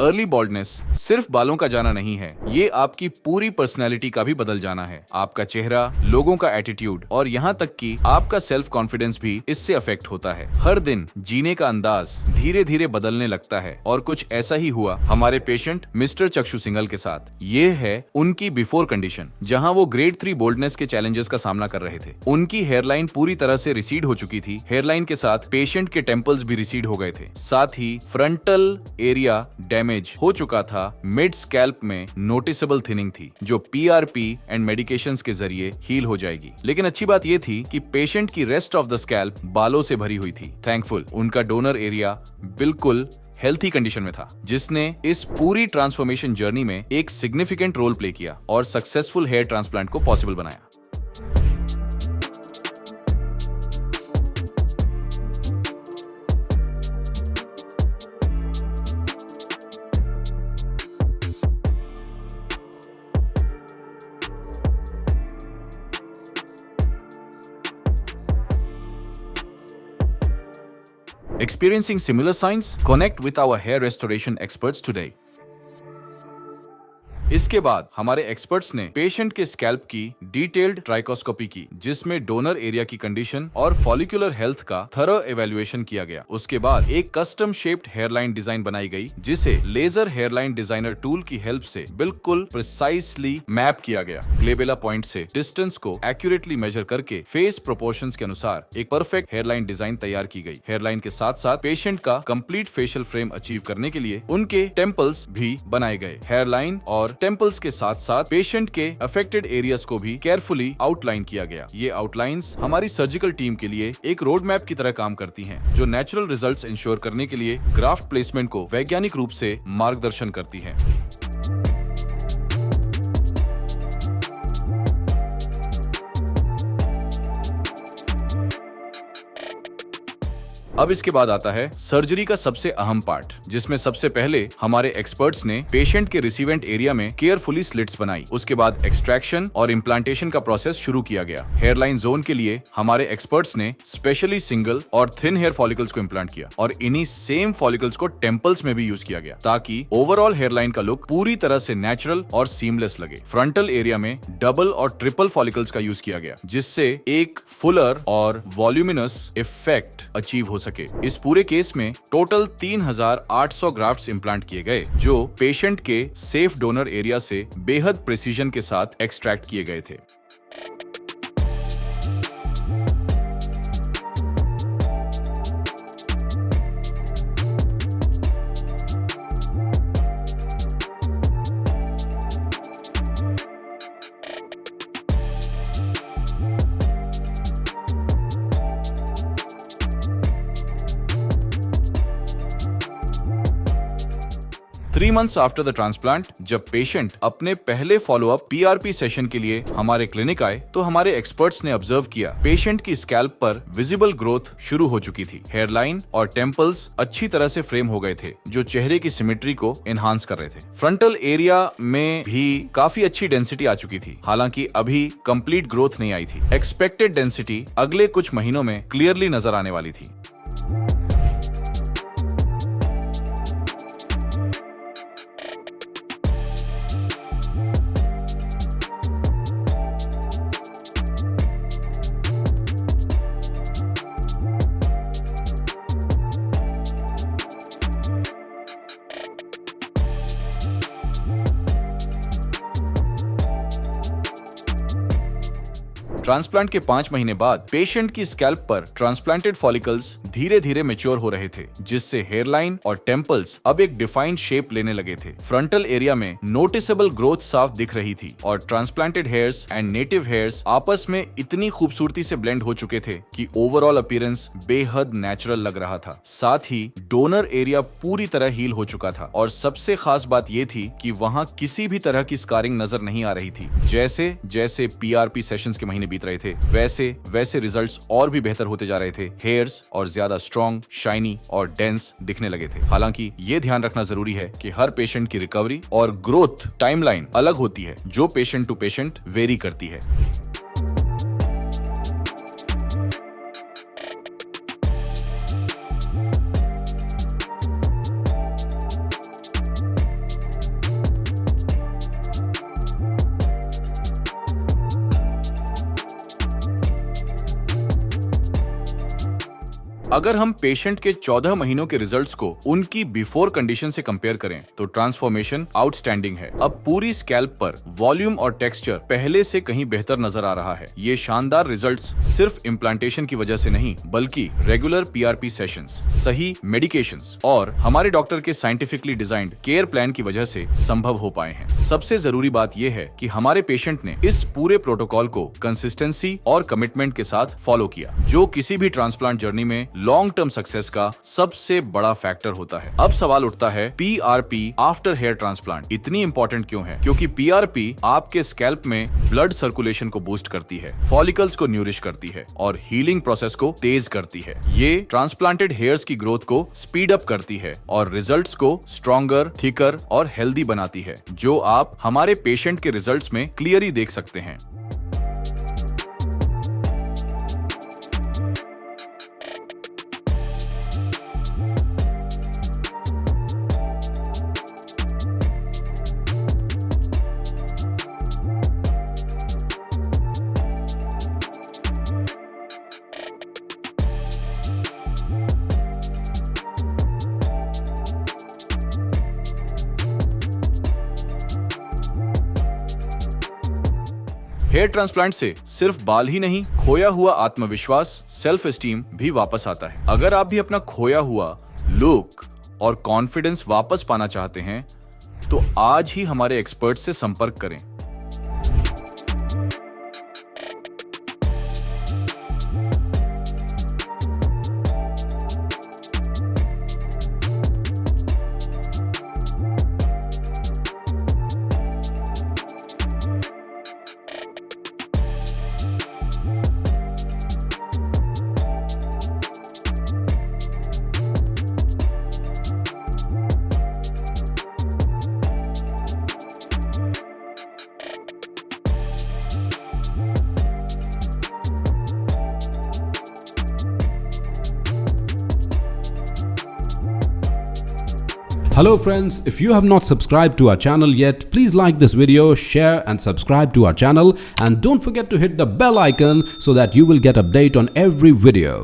Early baldness सिर्फ बालों का जाना नहीं है, ये आपकी पूरी पर्सनैलिटी का भी बदल जाना है। आपका चेहरा, लोगों का एटीट्यूड और यहाँ तक कि आपका सेल्फ कॉन्फिडेंस भी इससे अफेक्ट होता है। हर दिन जीने का अंदाज धीरे धीरे बदलने लगता है और कुछ ऐसा ही हुआ हमारे पेशेंट मिस्टर चक्षु सिंघल के साथ। ये है उनकी बिफोर कंडीशन, जहाँ वो ग्रेड 3 बोल्डनेस के चैलेंजेस का सामना कर रहे थे। उनकी हेयरलाइन पूरी तरह से रिसीड हो चुकी थी। हेयरलाइन के साथ पेशेंट के टेम्पल्स भी रिसीड हो गए थे। साथ ही फ्रंटल एरिया डैमेज हो चुका था। मिड स्कैल्प में नोटिसेबल थिनिंग थी, जो पीआरपी एंड मेडिकेशंस के जरिए हील हो जाएगी। लेकिन अच्छी बात यह थी कि पेशेंट की रेस्ट ऑफ द स्कैल्प बालों से भरी हुई थी। थैंकफुल उनका डोनर एरिया बिल्कुल हेल्थी कंडीशन में था, जिसने इस पूरी ट्रांसफॉर्मेशन जर्नी में एक सिग्निफिकेंट रोल प्ले किया और सक्सेसफुल हेयर ट्रांसप्लांट को पॉसिबल बनाया। Experiencing similar signs? Connect with our hair restoration experts today. इसके बाद हमारे एक्सपर्ट्स ने पेशेंट के स्कैल्प की डिटेल्ड ट्राइकोस्कोपी की, जिसमें डोनर एरिया की कंडीशन और फॉलिकुलर हेल्थ का थरो एवेल्युएशन किया गया। उसके बाद एक कस्टम शेप्ड हेयरलाइन डिजाइन बनाई गई, जिसे लेजर हेयरलाइन डिजाइनर टूल की हेल्प से बिल्कुल प्रिसाइसली मैप किया गया। ग्लेबेला पॉइंट से डिस्टेंस को एक्यूरेटली मेजर करके फेस प्रोपोर्शंस के अनुसार एक परफेक्ट हेयरलाइन डिजाइन तैयार की गई। हेयरलाइन के साथ साथ पेशेंट का कंप्लीट फेशियल फ्रेम अचीव करने के लिए उनके टेम्पल्स भी बनाए गए। हेयरलाइन और टेम्पल्स के साथ साथ पेशेंट के अफेक्टेड एरियाज को भी केयरफुली आउटलाइन किया गया। ये आउटलाइंस हमारी सर्जिकल टीम के लिए एक रोड मैप की तरह काम करती हैं, जो नेचुरल रिजल्ट्स इंश्योर करने के लिए ग्राफ्ट प्लेसमेंट को वैज्ञानिक रूप से मार्गदर्शन करती हैं। अब इसके बाद आता है सर्जरी का सबसे अहम पार्ट, जिसमें सबसे पहले हमारे एक्सपर्ट्स ने पेशेंट के रिसीवेंट एरिया में केयरफुली स्लिट्स बनाई। उसके बाद एक्सट्रैक्शन और इम्प्लांटेशन का प्रोसेस शुरू किया गया। हेयरलाइन जोन के लिए हमारे एक्सपर्ट्स ने स्पेशली सिंगल और थिन हेयर फॉलिकल्स को इम्प्लांट किया और इन्हीं सेम फॉलिकल्स को टेम्पल्स में भी यूज किया गया, ताकि ओवरऑल हेयरलाइन का लुक पूरी तरह से नेचुरल और सीमलेस लगे। फ्रंटल एरिया में डबल और ट्रिपल फॉलिकल्स का यूज किया गया, जिससे एक फुलर और वॉल्यूमिनस इफेक्ट अचीव हो सके। इस पूरे केस में टोटल 3800 ग्राफ्ट्स इम्प्लांट किए गए, जो पेशेंट के सेफ डोनर एरिया से बेहद प्रिसीजन के साथ एक्सट्रैक्ट किए गए थे। Three months after the transplant, जब पेशेंट अपने पहले फॉलोअप पीआरपी सेशन के लिए हमारे क्लिनिक आए, तो हमारे एक्सपर्ट्स ने ऑब्जर्व किया पेशेंट की स्कैल्प पर विजिबल ग्रोथ शुरू हो चुकी थी। हेयरलाइन और टेम्पल्स अच्छी तरह से फ्रेम हो गए थे, जो चेहरे की सिमेट्री को एनहांस कर रहे थे। फ्रंटल एरिया में भी काफी अच्छी डेंसिटी आ चुकी थी, हालांकि अभी कंप्लीट ग्रोथ नहीं आई थी। एक्सपेक्टेड डेंसिटी अगले कुछ महीनों में क्लियरली नजर आने वाली थी। ट्रांसप्लांट के 5 महीने बाद पेशेंट की स्कैल्प पर ट्रांसप्लांटेड फॉलिकल्स धीरे धीरे मैच्योर हो रहे थे, जिससे हेयरलाइन और टेम्पल्स अब एक डिफाइंड शेप लेने लगे थे। फ्रंटल एरिया में नोटिसेबल ग्रोथ साफ दिख रही थी और transplanted hairs and native hairs आपस में इतनी खूबसूरती से ब्लेंड हो चुके थे कि ओवरऑल अपीयरेंस बेहद नेचुरल लग रहा था। साथ ही डोनर एरिया पूरी तरह हील हो चुका था और सबसे खास बात यह थी कि वहां किसी भी तरह की स्कारिंग नजर नहीं आ रही थी। जैसे जैसे पीआरपी सेशंस के महीने बीत रहे थे, वैसे वैसे रिजल्ट्स और भी बेहतर होते जा रहे थे। हेयर्स और ज्यादा स्ट्रॉन्ग, शाइनी और डेंस दिखने लगे थे। हालांकि ये ध्यान रखना जरूरी है कि हर पेशेंट की रिकवरी और ग्रोथ टाइमलाइन अलग होती है, जो पेशेंट टू पेशेंट वेरी करती है। अगर हम पेशेंट के 14 महीनों के रिजल्ट्स को उनकी बिफोर कंडीशन से कंपेयर करें तो ट्रांसफॉर्मेशन आउटस्टैंडिंग है। अब पूरी स्कैल्प पर वॉल्यूम और टेक्सचर पहले से कहीं बेहतर नजर आ रहा है। ये शानदार रिजल्ट्स सिर्फ इम्प्लांटेशन की वजह से नहीं बल्कि रेगुलर PRP सेशंस, सही मेडिकेशंस और हमारे डॉक्टर के साइंटिफिकली डिजाइंड केयर प्लान की वजह से संभव हो पाए हैं। सबसे जरूरी बात यह है कि हमारे पेशेंट ने इस पूरे प्रोटोकॉल को कंसिस्टेंसी और कमिटमेंट के साथ फॉलो किया, जो किसी भी ट्रांसप्लांट जर्नी में लॉन्ग टर्म सक्सेस का सबसे बड़ा फैक्टर होता है। अब सवाल उठता है, PRP आफ्टर हेयर ट्रांसप्लांट इतनी इंपॉर्टेंट क्यों है? क्योंकि PRP आपके स्कैल्प में ब्लड सर्कुलेशन को बूस्ट करती है, फॉलिकल्स को न्यूरिश करती है और हीलिंग प्रोसेस को तेज करती है। ये ट्रांसप्लांटेड हेयर्स की ग्रोथ को स्पीड अप करती है और रिजल्ट्स को स्ट्रॉन्गर, थिकर और हेल्दी बनाती है, जो आप हमारे पेशेंट के रिजल्ट्स में क्लियरली देख सकते हैं। हेयर ट्रांसप्लांट से सिर्फ बाल ही नहीं, खोया हुआ आत्मविश्वास, सेल्फ एस्टीम भी वापस आता है। अगर आप भी अपना खोया हुआ लुक और कॉन्फिडेंस वापस पाना चाहते हैं तो आज ही हमारे एक्सपर्ट से संपर्क करें। Hello friends, if you have not subscribed to our channel yet, please like this video, share and subscribe to our channel, and don't forget to hit the bell icon so that you will get update on every video.